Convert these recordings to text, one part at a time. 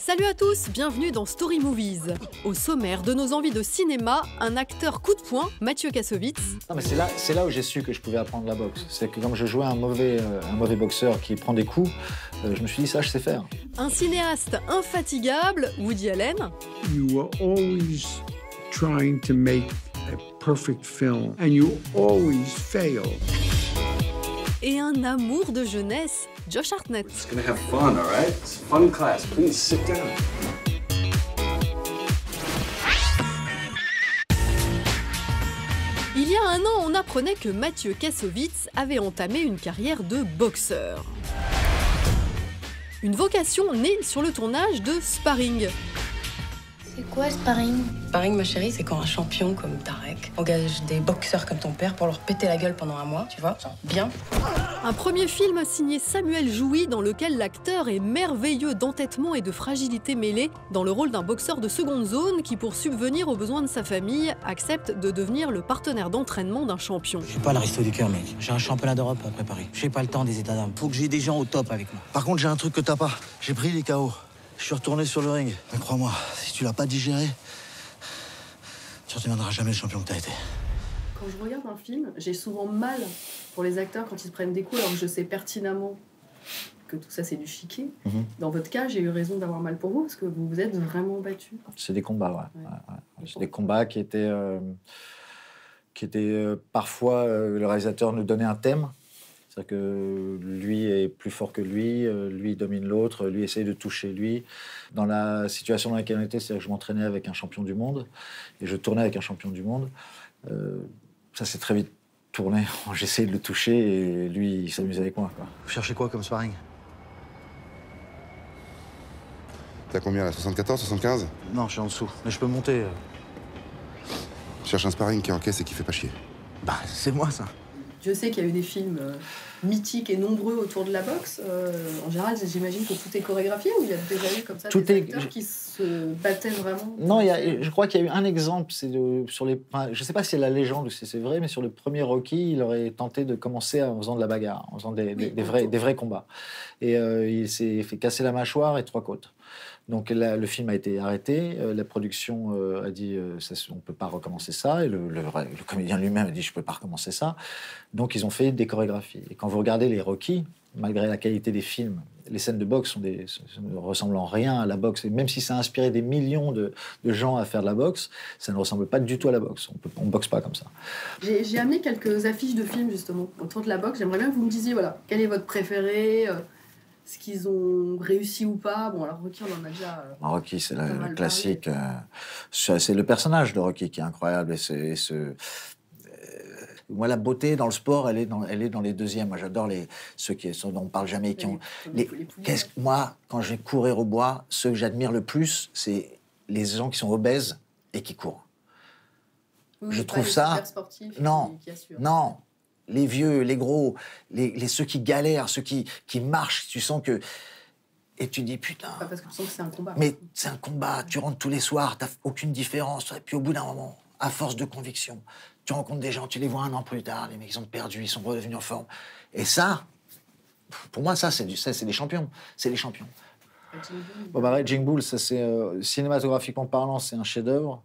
Salut à tous, bienvenue dans Story Movies. Au sommaire de nos envies de cinéma, un acteur coup de poing, Mathieu Kassovitz. Non, mais c'est là où j'ai su que je pouvais apprendre la boxe. C'est que comme je jouais un mauvais boxeur qui prend des coups, je me suis dit ça, je sais faire. Un cinéaste infatigable, Woody Allen. You were always trying to make a perfect film, and you always fail. Et un amour de jeunesse, Josh Hartnett. Just gonna have fun, all right? It's a fun class. Please sit down. Il y a un an, on apprenait que Mathieu Kassovitz avait entamé une carrière de boxeur. Une vocation née sur le tournage de Sparring. C'est quoi Sparring? Sparring, ma chérie, c'est quand un champion comme Tarek engage des boxeurs comme ton père pour leur péter la gueule pendant un mois, tu vois? Bien. Un premier film signé Samuel Jouy dans lequel l'acteur est merveilleux d'entêtement et de fragilité mêlée dans le rôle d'un boxeur de seconde zone qui, pour subvenir aux besoins de sa famille, accepte de devenir le partenaire d'entraînement d'un champion. J'ai pas l'aristo du cœur, mec. J'ai un championnat d'Europe à préparer. J'ai pas le temps des états d'âme. Faut que j'ai des gens au top avec moi. Par contre, j'ai un truc que t'as pas. J'ai pris les KO. Je suis retourné sur le ring. Mais crois-moi, si tu l'as pas digéré, tu ne deviendras jamais le champion que t'as été. Quand je regarde un film, j'ai souvent mal pour les acteurs quand ils se prennent des coups alors que je sais pertinemment que tout ça c'est du chiquet. Dans votre cas, j'ai eu raison d'avoir mal pour vous parce que vous vous êtes vraiment battus. C'est des combats, ouais. C'est des combats qui étaient parfois le réalisateur nous donnait un thème. C'est-à-dire que lui est plus fort que lui domine l'autre, lui essaye de toucher lui. Dans la situation dans laquelle on était, c'est-à-dire que je m'entraînais avec un champion du monde et je tournais avec un champion du monde. Ça s'est très vite tourné. J'essayais de le toucher et lui, il s'amusait avec moi, quoi. Vous cherchez quoi comme sparring? T'as combien là, 74, 75? Non, je suis en dessous, mais je peux monter. Je cherche un sparring qui encaisse et qui fait pas chier. Bah, c'est moi, ça. Je sais qu'il y a eu des films mythiques et nombreux autour de la boxe. En général, j'imagine que tout est chorégraphié ou il y a déjà eu comme ça des acteurs qui se battaient vraiment? Non, je crois qu'il y a eu un exemple. Je ne sais pas si c'est la légende ou si c'est vrai, mais sur le premier Rocky, il aurait tenté de commencer en faisant de la bagarre, en faisant des vrais combats. Et il s'est fait casser la mâchoire et 3 côtes. Donc le film a été arrêté, la production a dit on ne peut pas recommencer ça, et le comédien lui-même a dit je ne peux pas recommencer ça. Donc ils ont fait des chorégraphies. Et quand vous regardez les Rocky, malgré la qualité des films, les scènes de boxe ne ressemblent en rien à la boxe. Et même si ça a inspiré des millions de gens à faire de la boxe, ça ne ressemble pas du tout à la boxe. On ne boxe pas comme ça. J'ai amené quelques affiches de films justement autour de la boxe. J'aimerais bien que vous me disiez quel est votre préféré, ce qu'ils ont réussi ou pas. Bon, alors Rocky, on en a déjà... Rocky, c'est le classique. C'est le personnage de Rocky qui est incroyable. Moi, la beauté dans le sport, elle est dans les deuxièmes. Moi, j'adore ceux dont on ne parle jamais. Moi, quand je vais courir au bois, ceux que j'admire le plus, c'est les gens qui sont obèses et qui courent. Oui, je trouve ça... Non. Les vieux, les gros, ceux qui galèrent, ceux qui marchent, tu sens que... Et tu dis, putain... Pas parce que tu sens que c'est un combat. Mais c'est un combat, tu rentres tous les soirs, t'as aucune différence. Et puis au bout d'un moment, à force de conviction, tu rencontres des gens, tu les vois un an plus tard, les mecs, ils sont perdus, ils sont redevenus en forme. Et ça, pour moi, c'est des champions. C'est les champions. Raging Bull, ça c'est cinématographiquement parlant, c'est un chef-d'œuvre.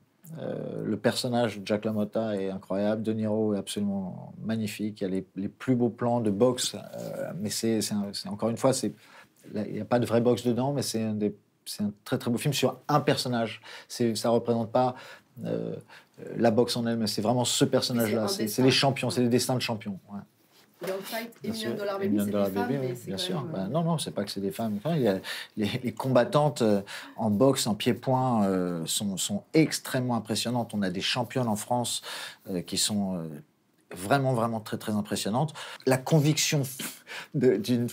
Le personnage de Jack LaMotta est incroyable, De Niro est absolument magnifique, il y a les plus beaux plans de boxe, mais c'est encore une fois, il n'y a pas de vraie boxe dedans, mais c'est un très très beau film sur un personnage. Ça ne représente pas la boxe en elle, mais c'est vraiment ce personnage-là. C'est les champions, c'est les destins de champions. Ouais. Dans le fight et $1 Million Baby, c'est des femmes, mais c'est bien sûr. même... Non, c'est pas que c'est des femmes. Enfin, il y a les combattantes en boxe, en pied-point, sont extrêmement impressionnantes. On a des championnes en France qui sont vraiment, vraiment très, très impressionnantes. La conviction d'une...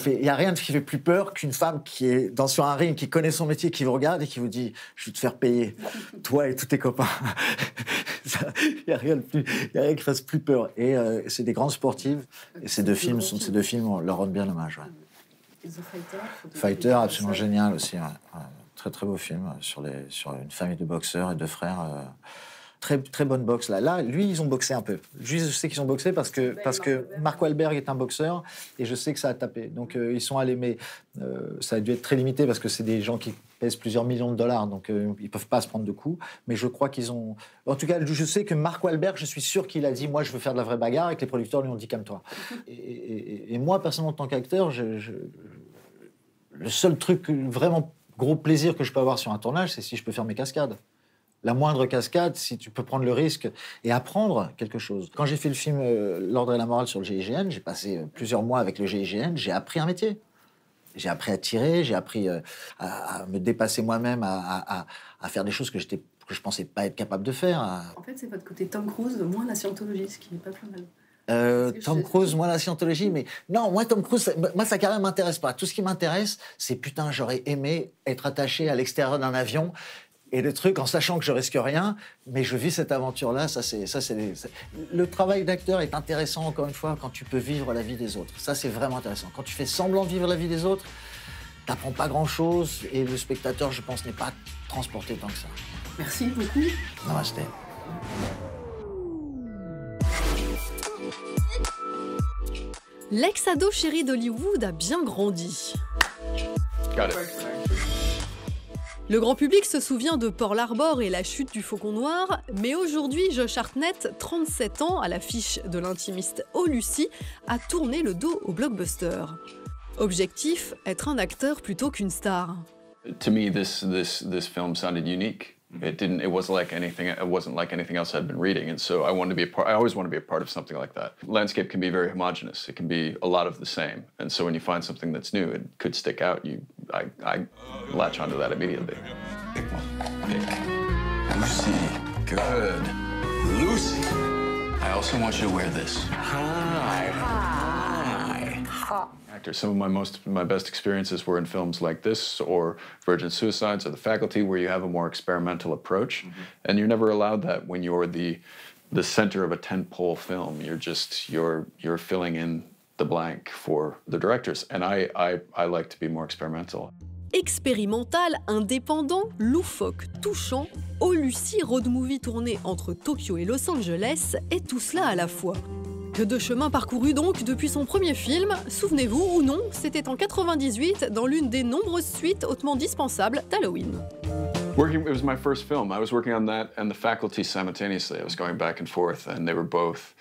Il n'y a rien qui fait plus peur qu'une femme qui est sur un ring, qui connaît son métier, qui vous regarde et qui vous dit « Je vais te faire payer, toi et tous tes copains ». Il n'y a rien qui fasse plus peur. Et c'est des grandes sportives. Et ces deux films leur rendent bien hommage. Ouais. The Fighter, absolument génial aussi. Ouais. Très, très beau film sur une famille de boxeurs et de frères très bonne boxe. Là, lui, ils ont boxé un peu. Lui, je sais qu'ils ont boxé parce que Mark Wahlberg est un boxeur et je sais que ça a tapé. Donc, ils sont allés, mais ça a dû être très limité parce que c'est des gens qui pèsent plusieurs millions de dollars, donc ils ne peuvent pas se prendre de coups. Mais je crois qu'ils ont... En tout cas, je sais que Mark Wahlberg, je suis sûr qu'il a dit « Moi, je veux faire de la vraie bagarre » et que les producteurs lui ont dit « Calme-toi ». Et moi, personnellement, en tant qu'acteur, le seul truc, vraiment gros plaisir que je peux avoir sur un tournage, c'est si je peux faire mes cascades. La moindre cascade, si tu peux prendre le risque et apprendre quelque chose. Quand j'ai fait le film L'Ordre et la Morale sur le GIGN, j'ai passé plusieurs mois avec le GIGN, j'ai appris un métier. J'ai appris à tirer, j'ai appris à me dépasser moi-même, à faire des choses que je pensais pas être capable de faire. En fait, c'est votre côté Tom Cruise, moins la scientologie, ce qui n'est pas plus mal. Tom Cruise, moi la scientologie, mais non, moi Tom Cruise, moi sa carrière m'intéresse pas. Tout ce qui m'intéresse, c'est putain, j'aurais aimé être attaché à l'extérieur d'un avion et le truc en sachant que je risque rien, mais je vis cette aventure-là. Le travail d'acteur est intéressant encore une fois quand tu peux vivre la vie des autres. Ça c'est vraiment intéressant. Quand tu fais semblant de vivre la vie des autres, t'apprends pas grand-chose et le spectateur, je pense, n'est pas transporté tant que ça. Merci beaucoup. Namasté. L'ex-ado chéri d'Hollywood a bien grandi. Le grand public se souvient de Pearl Harbor et la chute du Faucon Noir, mais aujourd'hui, Josh Hartnett, 37 ans, à l'affiche de l'intimiste Oh Lucy, a tourné le dos au blockbuster. Objectif, être un acteur plutôt qu'une star. To me, this film sounded unique. It wasn't like anything else I'd been reading, and so I wanted to be a part. I always want to be a part of something like that. Landscape can be very homogenous. It can be a lot of the same, and so when you find something that's new, it could stick out. I latch onto that immediately. Pick one. Pick. Lucy. Good. Lucy. I also want you to wear this. Hi. Some of my best experiences were in films like this, or Virgin Suicides, or The Faculty, where you have a more experimental approach, and you're never allowed that when you're the center of a tentpole film. You're filling in the blank for the directors, and I like to be more experimental. Expérimental, indépendant, loufoque, touchant, Oh Lucy road movie tourné entre Tokyo et Los Angeles, et tout cela à la fois. Que de chemin parcouru donc depuis son premier film, souvenez-vous ou non, c'était en 98 dans l'une des nombreuses suites hautement dispensables d'Halloween. It was my first film. I was working on that and The Faculty simultaneously. I was going back and forth, and they were both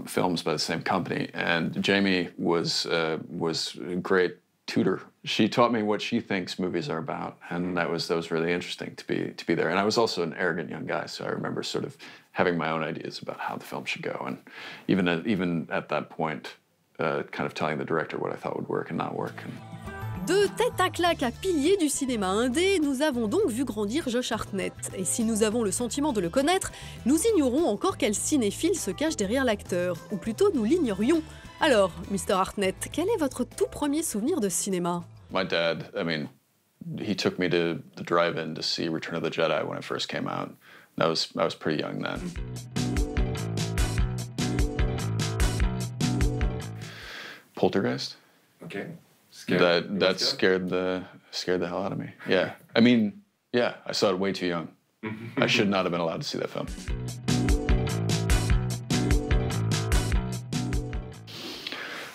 films by the same company. And Jamie was a great tutor. She taught me what she thinks movies are about, and that was really interesting to be there. And I was also an arrogant young guy, so I remember sort of having my own ideas about how the film should go, and even at that point, kind of telling the director what I thought would work and not work. De tête à claque à pilier du cinéma indé, nous avons donc vu grandir Josh Hartnett. Et si nous avons le sentiment de le connaître, nous ignorons encore quel cinéphile se cache derrière l'acteur. Ou plutôt, nous l'ignorions. Alors, Mr. Hartnett, quel est votre tout premier souvenir de cinéma? My dad, he took me to the drive-in to see Return of the Jedi when it first came out. I was pretty young then. Poltergeist. Okay. That scared the hell out of me. Yeah. I saw it way too young. I should not have been allowed to see that film.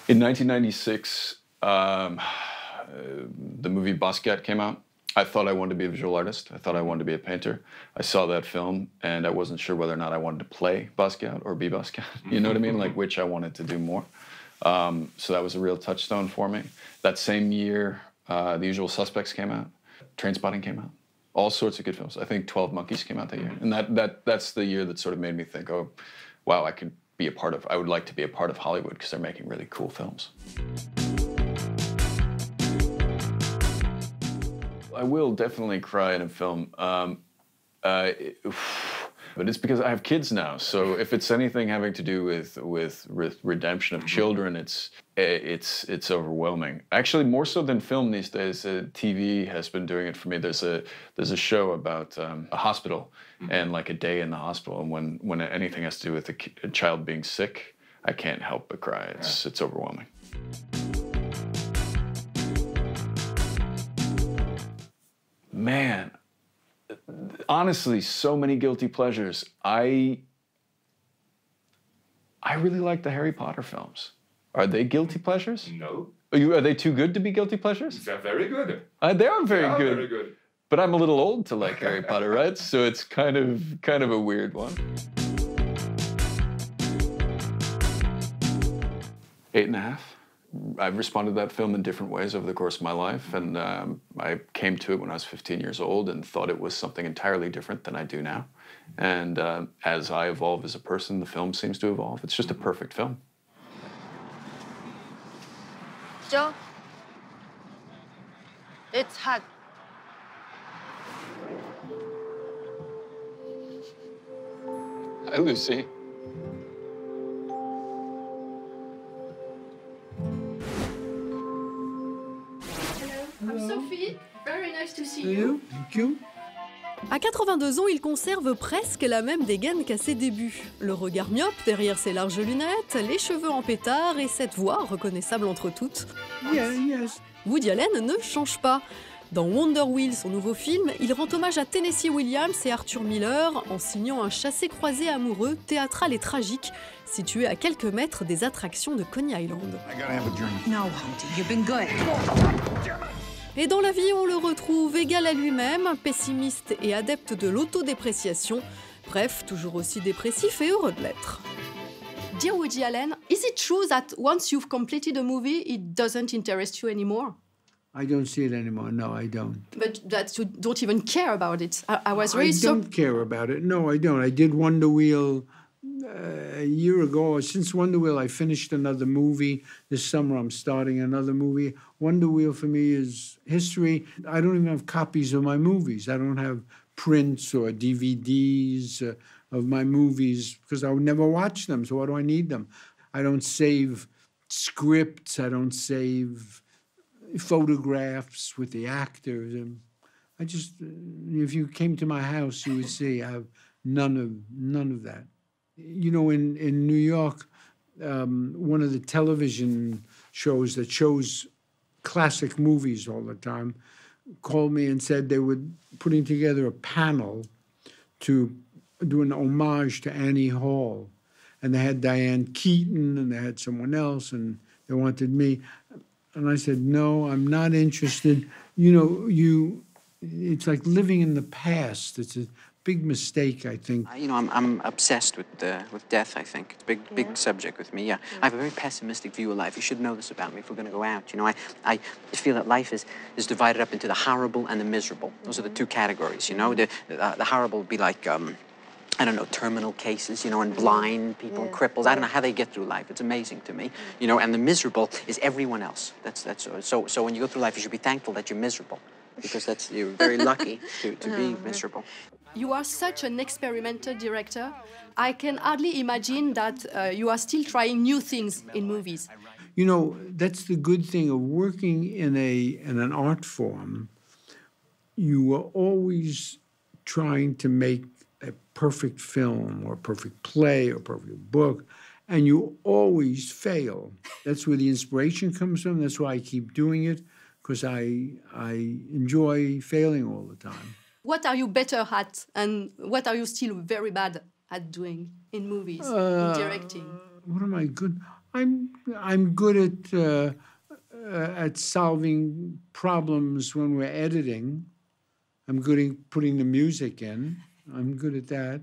In 1996, the movie Basquiat came out. I thought I wanted to be a visual artist. I thought I wanted to be a painter. I saw that film, and I wasn't sure whether or not I wanted to play Basquiat or be Basquiat. You know what I mean? Like, which I wanted to do more. So that was a real touchstone for me. That same year, The Usual Suspects came out. Trainspotting came out. All sorts of good films. I think 12 Monkeys came out that year. And that's the year that sort of made me think, oh, wow, I would like to be a part of Hollywood because they're making really cool films. I will definitely cry in a film. But it's because I have kids now. So if it's anything having to do with redemption of children, it's overwhelming. Actually, more so than film these days, TV has been doing it for me. There's a show about a hospital and like a day in the hospital, and when anything has to do with a child being sick, I can't help but cry. It's overwhelming. Man, honestly, so many guilty pleasures. I really like the Harry Potter films. Are they guilty pleasures? No. Are they too good to be guilty pleasures? They're very good. They are very good. Very good. But I'm a little old to like Harry Potter, right? So it's kind of a weird one. 8.5. I've responded to that film in different ways over the course of my life, and I came to it when I was 15 years old and thought it was something entirely different than I do now. And as I evolve as a person, the film seems to evolve. It's just a perfect film. Joe, it's hot. Hi, Lucy. I'm Sophie. Very nice to see you. Thank you. À 82 ans, il conserve presque la même dégaine qu'à ses débuts. Le regard myope derrière ses larges lunettes, les cheveux en pétard et cette voix reconnaissable entre toutes. Yeah, yes. Woody Allen ne change pas. Dans Wonder Wheel, son nouveau film, il rend hommage à Tennessee Williams et Arthur Miller en signant un chassé-croisé amoureux, théâtral et tragique, situé à quelques mètres des attractions de Coney Island. No, Humpty, you've been good. Et dans la vie, on le retrouve égal à lui-même, pessimiste et adepte de l'autodépréciation. Bref, toujours aussi dépressif et heureux de l'être. Dear Woody Allen, is it true that once you've completed a movie, it doesn't interest you anymore? I don't see it anymore. No, I don't. But that you don't even care about it. I was I really don't care about it. No, I don't. I did Wonder Wheel a year ago. Since Wonder Wheel, I finished another movie. This summer, I'm starting another movie. Wonder Wheel for me is history. I don't even have copies of my movies. I don't have prints or DVDs of my movies because I would never watch them. So why do I need them? I don't save scripts. I don't save photographs with the actors. I just, if you came to my house, you would see I have none of that. You know, in New York, one of the television shows that shows classic movies all the time called me and said they were putting together a panel to do an homage to Annie Hall. And they had Diane Keaton and they had someone else and they wanted me. And I said, no, I'm not interested. You know, it's like living in the past. It's a big mistake, I think. You know, I'm obsessed with death, I think. It's a big subject with me, yeah. I have a very pessimistic view of life. You should know this about me if we're going to go out. You know, I feel that life is divided up into the horrible and the miserable. Those are the two categories, you know. The horrible would be like, I don't know, terminal cases, you know, and blind people, and cripples. I don't know how they get through life. It's amazing to me, you know. And the miserable is everyone else. So when you go through life, you should be thankful that you're miserable, because you're very lucky to be miserable. You are such an experimental director. I can hardly imagine that you are still trying new things in movies. You know, that's the good thing of working in an art form. You are always trying to make a perfect film or a perfect play or a perfect book, and you always fail. That's where the inspiration comes from. That's why I keep doing it, because I enjoy failing all the time. What are you better at, and what are you still very bad at doing in movies, in directing? What am I good? I'm good at solving problems when we're editing. I'm good at putting the music in. I'm good at that.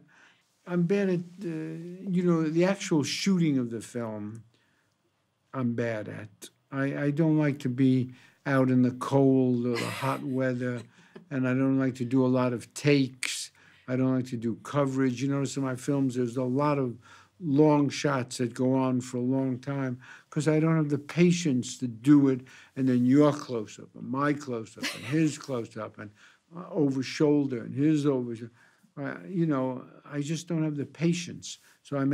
I'm bad at, you know, the actual shooting of the film, I'm bad at. I don't like to be out in the cold or the hot weather, and I don't like to do a lot of takes. I don't like to do coverage. You notice in my films there's a lot of long shots that go on for a long time because I don't have the patience to do it, and then your close-up, and my close-up, and his close-up, and over shoulder, and his over shoulder. You know, I just don't have the patience. So I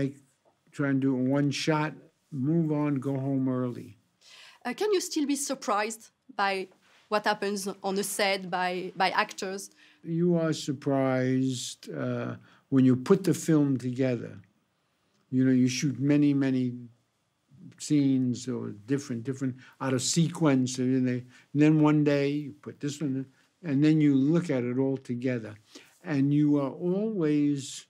try and do it in one shot, move on, go home early. Can you still be surprised by what happens on the set, by actors? You are surprised when you put the film together. You know, you shoot many scenes or different out of sequence, and then one day you put this one, and then you look at it all together, and you are always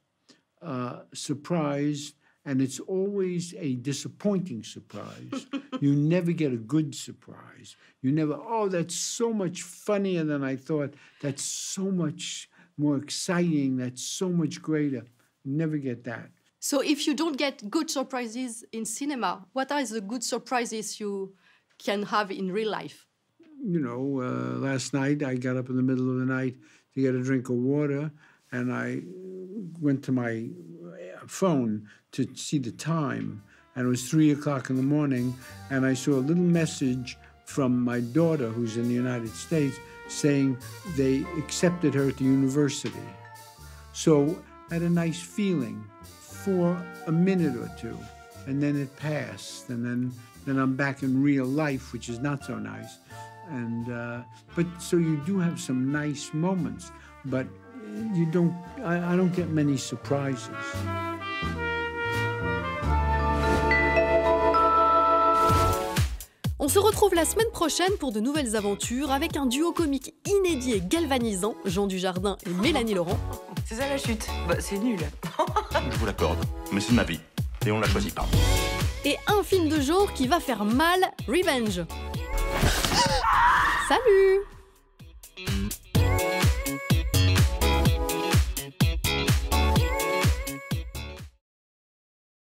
surprised, and it's always a disappointing surprise. You never get a good surprise. You never, oh, that's so much funnier than I thought. That's so much more exciting. That's so much greater. You never get that. So if you don't get good surprises in cinema, what are the good surprises you can have in real life? You know, last night I got up in the middle of the night to get a drink of water, and I went to my phone to see the time, and it was 3 o'clock in the morning, and I saw a little message from my daughter, who's in the United States, saying they accepted her to university. So I had a nice feeling for a minute or two, and then it passed, and then I'm back in real life, which is not so nice. And but so you do have some nice moments, but you don't. I don't get many surprises. On se retrouve la semaine prochaine pour de nouvelles aventures avec un duo comique inédit et galvanisant, Jean Dujardin et Mélanie Laurent. C'est ça la chute. Bah, c'est nul. Je vous l'accorde, mais c'est ma vie, et on ne la choisit pas. Et un film de genre qui va faire mal, Revenge. Salut!